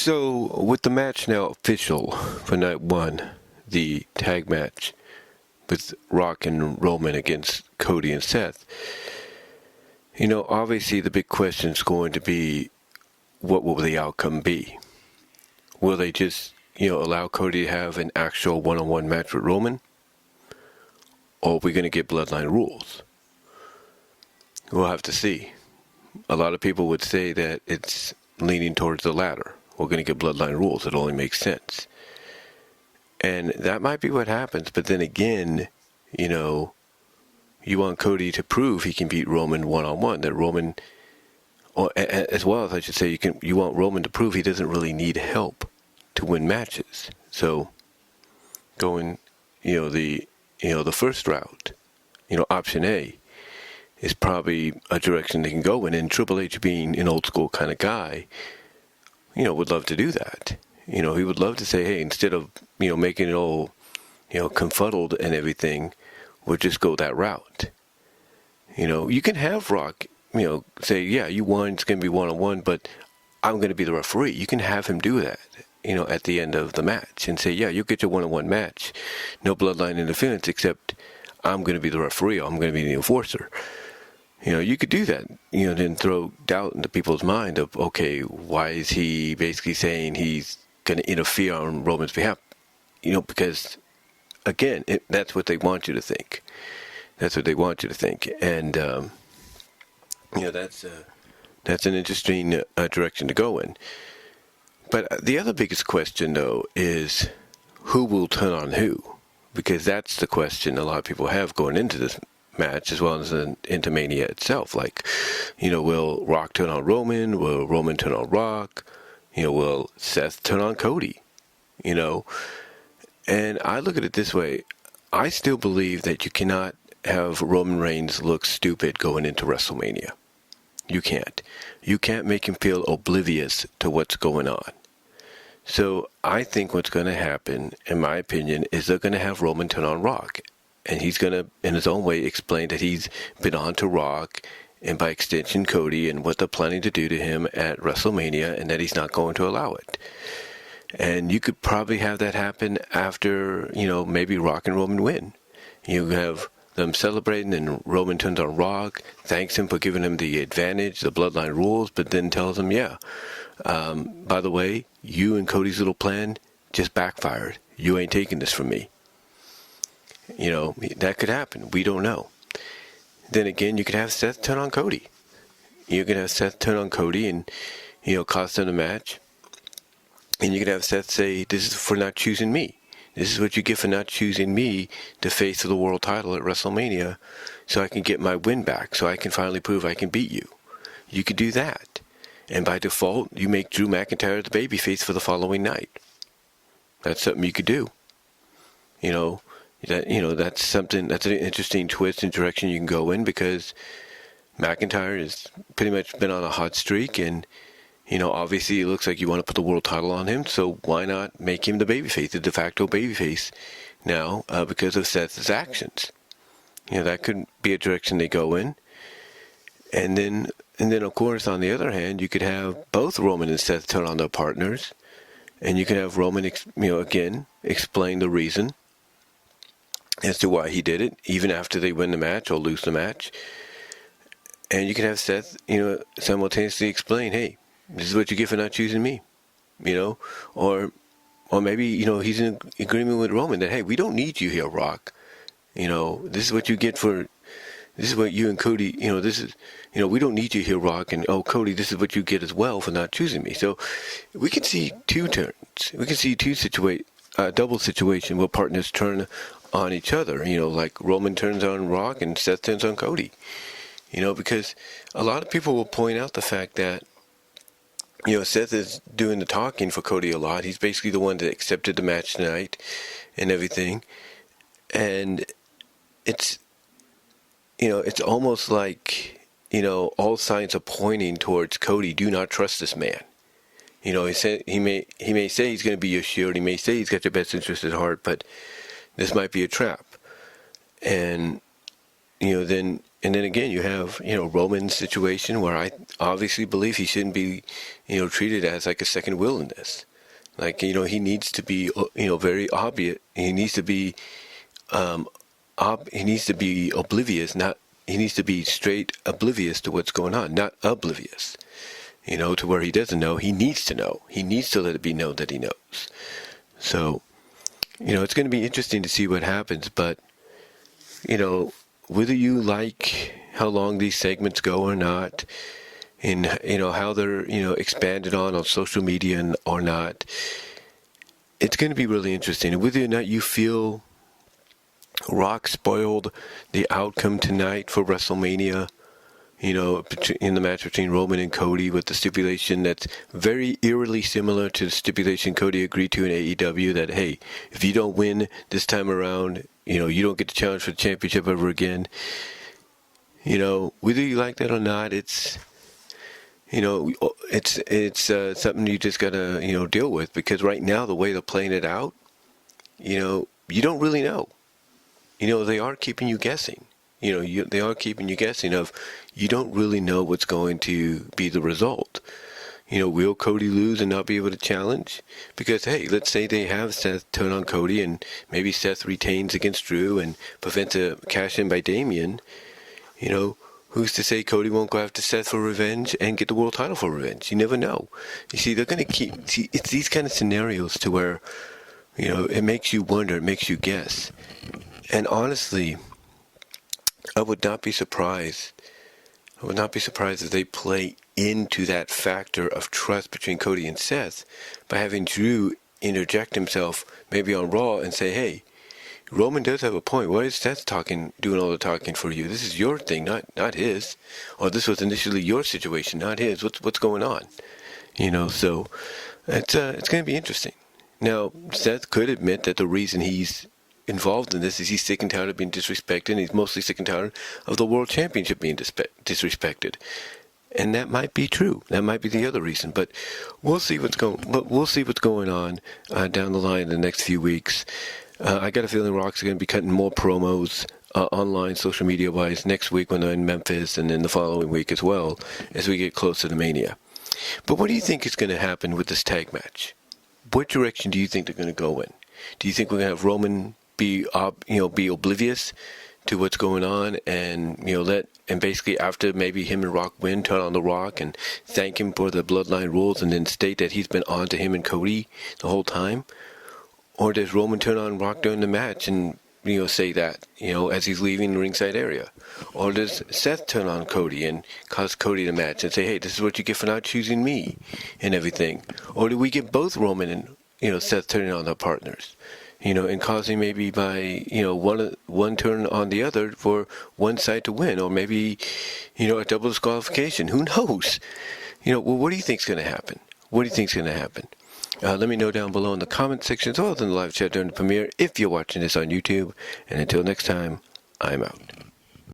So, with the match now official for night one, the tag match with Rock and Roman against Cody and Seth, obviously the big question is going to be, what will the outcome be? Will they just, allow Cody to have an actual one-on-one match with Roman? Or are we going to get bloodline rules? We'll have to see. A lot of people would say that it's leaning towards the latter. We're going to get bloodline rules. It only makes sense. And that might be what happens. But then again, you want Cody to prove he can beat Roman one-on-one. That Roman, or as well as I should say, you want Roman to prove he doesn't really need help to win matches. So going, the first route, option A, is probably a direction they can go in. And Triple H, being an old school kind of guy, would love to do that. He would love to say, hey, instead of, making it all, confuddled and everything, we'll just go that route. You can have Rock, say, yeah, you won, it's going to be one-on-one, but I'm going to be the referee. You can have him do that, at the end of the match and say, yeah, you'll get your one-on-one match. No bloodline interference, except I'm going to be the referee. I'm going to be the enforcer. You could do that, then throw doubt into people's mind of, okay, why is he basically saying he's going to interfere on Roman's behalf? Because, again, that's what they want you to think. That's what they want you to think. And, that's an interesting direction to go in. But the other biggest question, though, is who will turn on who? Because that's the question a lot of people have going into this match, as well as into Mania itself. Like, will Rock turn on Roman? Will Roman turn on Rock? Will Seth turn on Cody? And I look at it this way. I still believe that you cannot have Roman Reigns look stupid going into WrestleMania. You can't. You can't make him feel oblivious to what's going on. So I think what's going to happen, in my opinion, is they're going to have Roman turn on Rock. And he's going to, in his own way, explain that he's been on to Rock, and by extension Cody, and what they're planning to do to him at WrestleMania, and that he's not going to allow it. And you could probably have that happen after, maybe Rock and Roman win. You have them celebrating, and Roman turns on Rock, thanks him for giving him the advantage, the bloodline rules, but then tells him, by the way, you and Cody's little plan just backfired. You ain't taking this from me. That could happen. We don't know. Then again, you could have Seth turn on Cody. You could have Seth turn on Cody and, cost him the match. And you could have Seth say, this is for not choosing me. This is what you get for not choosing me to face of the world title at WrestleMania, so I can get my win back, so I can finally prove I can beat you. You could do that. And by default, you make Drew McIntyre the babyface for the following night. That's something you could do. That's something, that's an interesting twist and direction you can go in, because McIntyre has pretty much been on a hot streak, and, obviously it looks like you want to put the world title on him, so why not make him the babyface, the de facto babyface now, because of Seth's actions. That could be a direction they go in. And then of course, on the other hand, you could have both Roman and Seth turn on their partners, and you could have Roman, again, explain the reason as to why he did it, even after they win the match or lose the match. And you can have Seth, simultaneously explain, hey, this is what you get for not choosing me, or maybe, he's in agreement with Roman that, hey, we don't need you here, Rock. This is what you get for, this is what you and Cody, this is, we don't need you here, Rock, and, oh, Cody, this is what you get as well for not choosing me. So we can see two turns. We can see double situation where partners turn on each other, like Roman turns on Rock and Seth turns on Cody. Because a lot of people will point out the fact that, Seth is doing the talking for Cody a lot. He's basically the one that accepted the match tonight and everything. And it's almost like, all signs are pointing towards Cody. Do not trust this man. He may say he's going to be your shield. He may say he's got your best interest at heart, but this might be a trap. And then again you have, Roman's situation where I obviously believe he shouldn't be, treated as like a second will in this. Like, he needs to be, very obvious. He needs to be, he needs to be oblivious, he needs to be straight oblivious to what's going on, not oblivious, to where he doesn't know. He needs to know. He needs to let it be known that he knows. So, it's going to be interesting to see what happens, but, whether you like how long these segments go or not, and, how they're, expanded on social media or not, it's going to be really interesting. And whether or not you feel Rock spoiled the outcome tonight for WrestleMania, in the match between Roman and Cody, with the stipulation that's very eerily similar to the stipulation Cody agreed to in AEW, that, hey, if you don't win this time around, you don't get to challenge for the championship ever again. Whether you like that or not, it's something you just gotta, deal with, because right now, the way they're playing it out, you don't really know. They are keeping you guessing. They are keeping you guessing of, you don't really know what's going to be the result. Will Cody lose and not be able to challenge? Because, hey, let's say they have Seth turn on Cody, and maybe Seth retains against Drew and prevents a cash-in by Damian. Who's to say Cody won't go after Seth for revenge and get the world title for revenge? You never know. You see, they're going to it's these kind of scenarios to where, it makes you wonder, it makes you guess. And honestly, I would not be surprised if they play into that factor of trust between Cody and Seth by having Drew interject himself maybe on Raw and say, hey, Roman does have a point. Why is Seth doing all the talking for you? This is your thing, not his. Or this was initially your situation, not his. What's going on? So it's going to be interesting. Now, Seth could admit that the reason he's involved in this is he's sick and tired of being disrespected, and he's mostly sick and tired of the world championship being disrespected. And that might be true. That might be the other reason. But we'll see what's going on down the line in the next few weeks. I got a feeling Rock's going to be cutting more promos online, social media-wise, next week when they're in Memphis, and then the following week as well, as we get closer to Mania. But what do you think is going to happen with this tag match? What direction do you think they're going to go in? Do you think we're going to have Roman be oblivious to what's going on, and basically after maybe him and Rock win, turn on The Rock and thank him for the bloodline rules, and then state that he's been on to him and Cody the whole time? Or does Roman turn on Rock during the match and say that as he's leaving the ringside area? Or does Seth turn on Cody and cause Cody the match and say, hey, this is what you get for not choosing me and everything? Or do we get both Roman and Seth turning on their partners? And causing maybe by, one turn on the other for one side to win, or maybe, a double disqualification. Who knows? What do you think's going to happen? What do you think's going to happen? Let me know down below in the comment section, as well as in the live chat during the premiere, if you're watching this on YouTube. And until next time, I'm out.